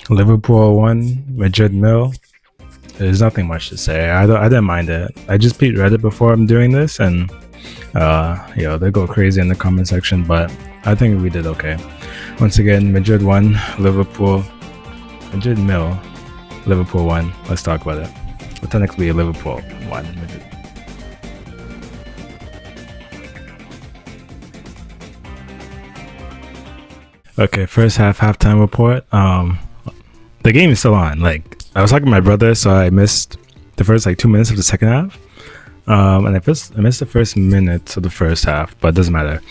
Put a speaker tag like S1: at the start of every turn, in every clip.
S1: Liverpool won, Madrid nil. There's nothing much to say. I didn't mind it. I just beat Reddit before I'm doing this, and they go crazy in the comment section. But I think we did okay. Once again, Madrid won, Liverpool, Madrid nil, Liverpool won. Let's talk about it. Well, technically, Liverpool won. Madrid. Okay, first half halftime report. The game is still on. Like I was talking to my brother, so I missed the first 2 minutes of the second half. And I missed the first minute of the first half, but it doesn't matter.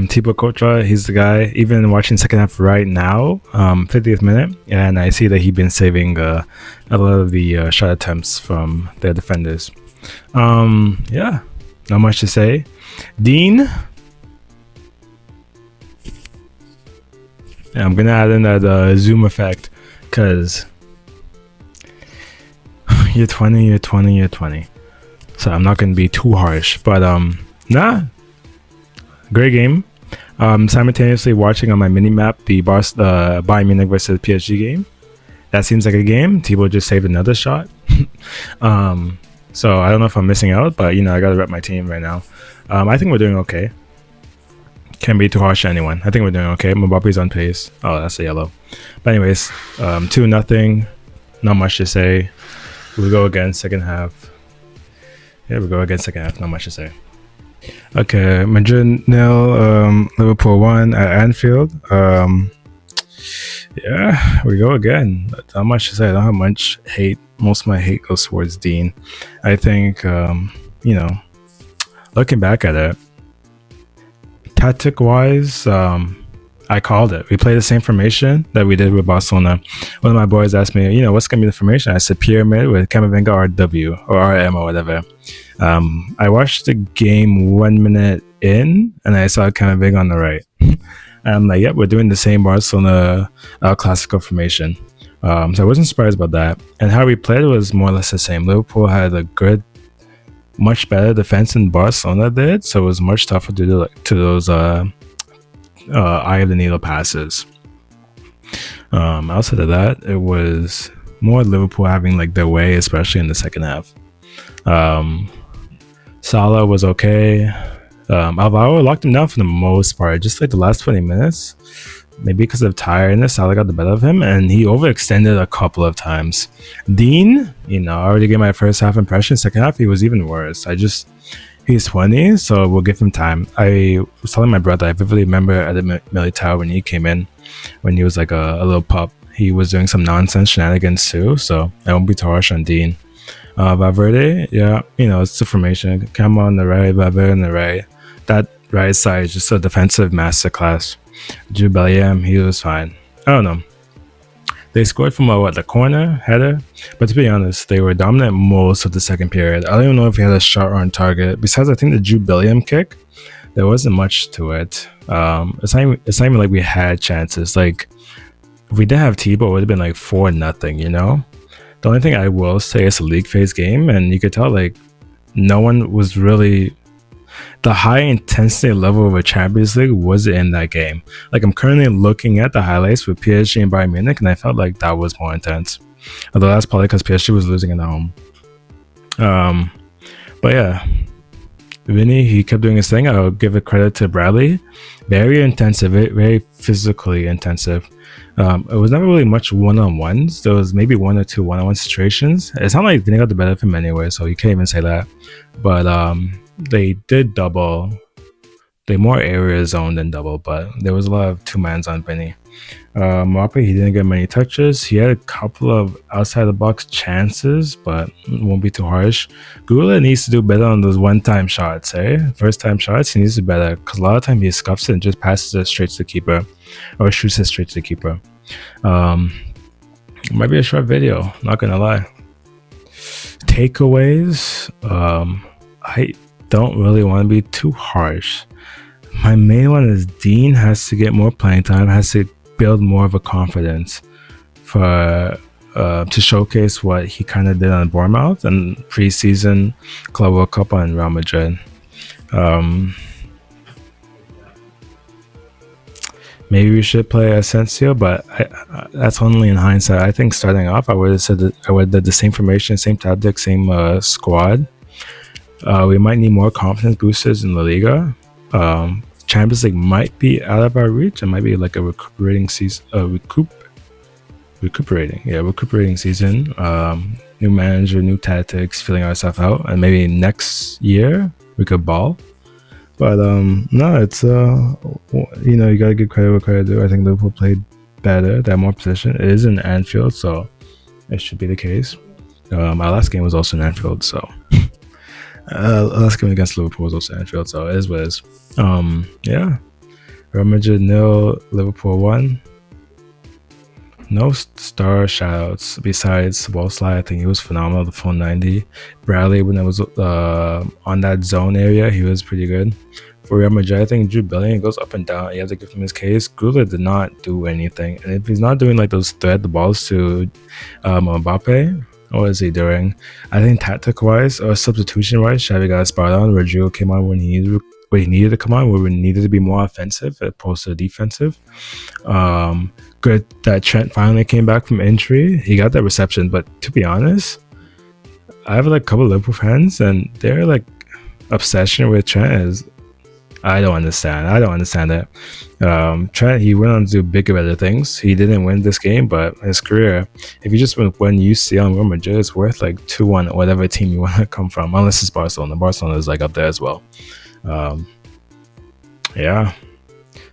S1: Thibaut Courtois, he's the guy. Even watching second half right now, 50th minute, and I see that he's been saving a lot of the shot attempts from their defenders. Yeah, not much to say. Dean, yeah, I'm gonna add in that zoom effect because you're 20. So I'm not going to be too harsh, but great game. Simultaneously watching on my mini map the Bayern Munich versus PSG game. That seems like a game. Thibaut just saved another shot. So I don't know if I'm missing out, but I got to rep my team right now. I think we're doing okay. Can't be too harsh to anyone. I think we're doing okay. Mbappe's on pace. Oh, that's a yellow. But anyways, 2-0. Not much to say. We go again second half. Yeah, we go again second half. Not much to say. Okay, Madrid nil, Liverpool 1 at Anfield. Yeah, we go again. Not much to say. I don't have much hate. Most of my hate goes towards Dean. I think, looking back at it, tactic-wise, I called it. We played the same formation that we did with Barcelona. One of my boys asked me, what's going to be the formation? I said pyramid with Camavinga RW or RM or whatever. I watched the game 1 minute in and I saw Camavinga on the right. And I'm like, yep, we're doing the same Barcelona Classico formation. So I wasn't surprised about that. And how we played was more or less the same. Liverpool had a good, much better defense than Barcelona did. So it was much tougher to do to those eye of the needle passes. Outside of that, it was more Liverpool having their way, especially in the second half. Salah was okay. Alvaro locked him down for the most part, just the last 20 minutes. Maybe because of tiredness, Salah got the better of him, and he overextended a couple of times. Dean, I already gave my first half impression. Second half, he was even worse. He's 20, so we'll give him time. I was telling my brother, I vividly remember at the Militao when he came in, when he was a little pup. He was doing some nonsense shenanigans too, so I won't be too harsh on Dean. Valverde, yeah, it's the formation. Camo on the right, Valverde on the right. That right side is just a defensive masterclass. Jude Bellingham, he was fine. I don't know. They scored from the corner header, but to be honest, they were dominant most of the second period. I don't even know if he had a shot on target. Besides, I think the Jude Bellingham kick, there wasn't much to it. It's not even like we had chances. If we didn't have Thibaut, it would have been 4-0. The only thing I will say is a league phase game, and you could tell no one was really. The high intensity level of a Champions League was in that game. I'm currently looking at the highlights with PSG and Bayern Munich, and I felt like that was more intense. Although that's probably because PSG was losing at home. But yeah, Vinny, he kept doing his thing. I'll give it credit to Bradley. Very intensive, very physically intensive. It was never really much one-on-ones. There was maybe one or two one-on-one situations. It's not like Vinny got the better of him anyway, so you can't even say that. But they did double. They more area zone than double, but there was a lot of two-mans on Vinny. Mbappe, he didn't get many touches. He had a couple of outside-the-box chances, but won't be too harsh. Gula needs to do better on those one-time shots, First-time shots, he needs to do better, because a lot of time he scuffs it and just passes it straight to the keeper, or shoots it straight to the keeper. Might be a short video, not gonna lie. Takeaways, I don't really want to be too harsh. My main one is Dean has to get more playing time, has to build more of a confidence for to showcase what he kind of did on Bournemouth and preseason Club World Cup on Real Madrid. Maybe we should play Asensio, but that's only in hindsight. I think starting off, I would have said that I would have did the same formation, same tactic, same squad. We might need more confidence boosters in La Liga. Champions League might be out of our reach. It might be like a recuperating season. Recuperating season. New manager, new tactics, filling ourselves out, and maybe next year we could ball. But no, it's you gotta give credit where credit due. I think Liverpool played better, they had more position. It is in Anfield, so it should be the case. Our last game was also in Anfield, so last game against Liverpool was also in Anfield, so it is what it is. Yeah, Real Madrid 0, Liverpool 1. No star shoutouts besides Wolfslide. I think he was phenomenal. The full 90. Bradley, when it was on that zone area, he was pretty good. For Real Madrid, I think Jude Bellingham goes up and down. You have to give him his case. Gula did not do anything, and if he's not doing like those thread the balls to Mbappe, what is he doing? I think tactic-wise or substitution-wise, Xavi got spot on. Rodrigo came on when he needed to come on, where we needed to be more offensive as opposed to defensive. Good that Trent finally came back from injury. He got that reception, but to be honest, I have like a couple of Liverpool fans, and their like obsession with Trent is I don't understand it. Trent, he went on to do bigger, better things. He didn't win this game, but his career, if you just win UCL and Real Madrid, it's worth like 2-1 whatever team you want to come from, unless it's Barcelona. Barcelona is like up there as well. Yeah.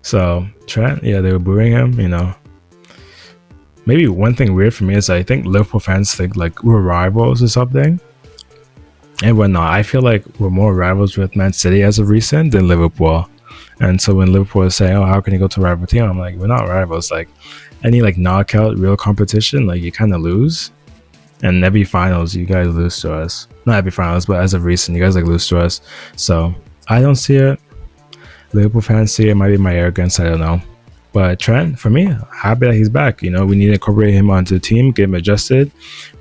S1: So Trent, yeah, they were booing him, Maybe one thing weird for me is I think Liverpool fans think like we're rivals or something. And we're not. I feel like we're more rivals with Man City as of recent than Liverpool. And so when Liverpool is saying, oh, how can you go to a rival team? I'm like, we're not rivals. Like any like knockout real competition, like you kind of lose. And every finals, you guys lose to us. Not every finals, but as of recent, you guys like lose to us. So I don't see it. Liverpool fans see it. It might be my arrogance. I don't know. But Trent, for me, happy that he's back. We need to incorporate him onto the team, get him adjusted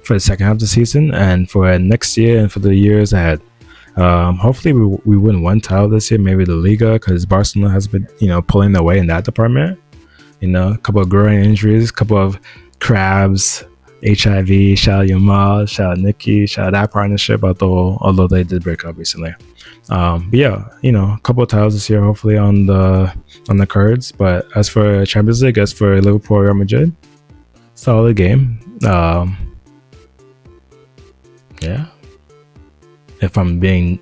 S1: for the second half of the season and for next year and for the years ahead. Hopefully we win one title this year, maybe the Liga, because Barcelona has been, pulling their way in that department. A couple of growing injuries, a couple of crabs, HIV, shout out Yamal, shout out Nicky, shout out that partnership, although they did break up recently. But yeah, a couple of titles this year, hopefully on the cards. But as for Champions League, as for Liverpool, Real Madrid, solid game. Yeah. If I'm being,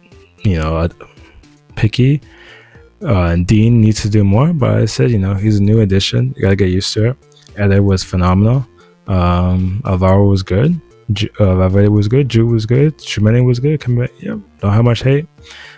S1: picky, Dean needs to do more. But I said, he's a new addition. You gotta get used to it. Eder was phenomenal. Alvaro was good. Valverde was good. Jude was good. Tchouameni was good. Don't have much hate.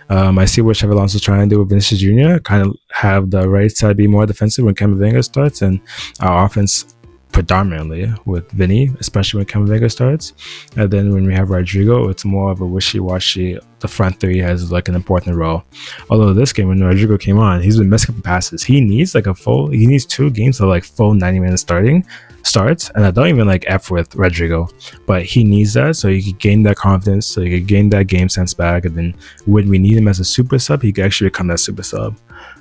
S1: I see what Xabi Alonso's trying to do with Vinicius Jr. Kind of have the right side be more defensive when Camavinga starts, and our offense predominantly with Vinny, especially when Camavinga starts. And then when we have Rodrigo, it's more of a wishy-washy. The front three has like an important role. Although this game, when Rodrigo came on, he's been messing up passes. He needs 2 games of like full 90-minute starts, and I don't even like F with Rodrigo, but he needs that so he could gain that confidence, so he could gain that game sense back, and then when we need him as a super sub, he could actually become that super sub.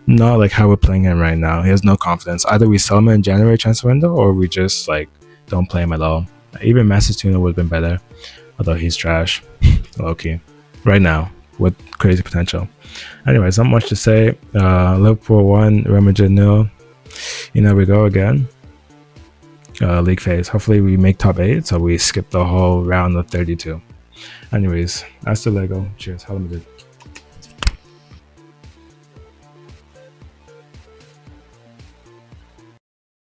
S1: Not like how we're playing him right now. He has no confidence. Either we sell him in January transfer window, or we just like don't play him at all. Even Massachusetts would have been better, although he's trash. Low-key right now with crazy potential. Anyways, not much to say. Liverpool 1, Real Madrid 0. We go again. League phase. Hopefully we make top 8, so we skip the whole round of 32. Anyways, hasta luego. Cheers. Hala Madrid.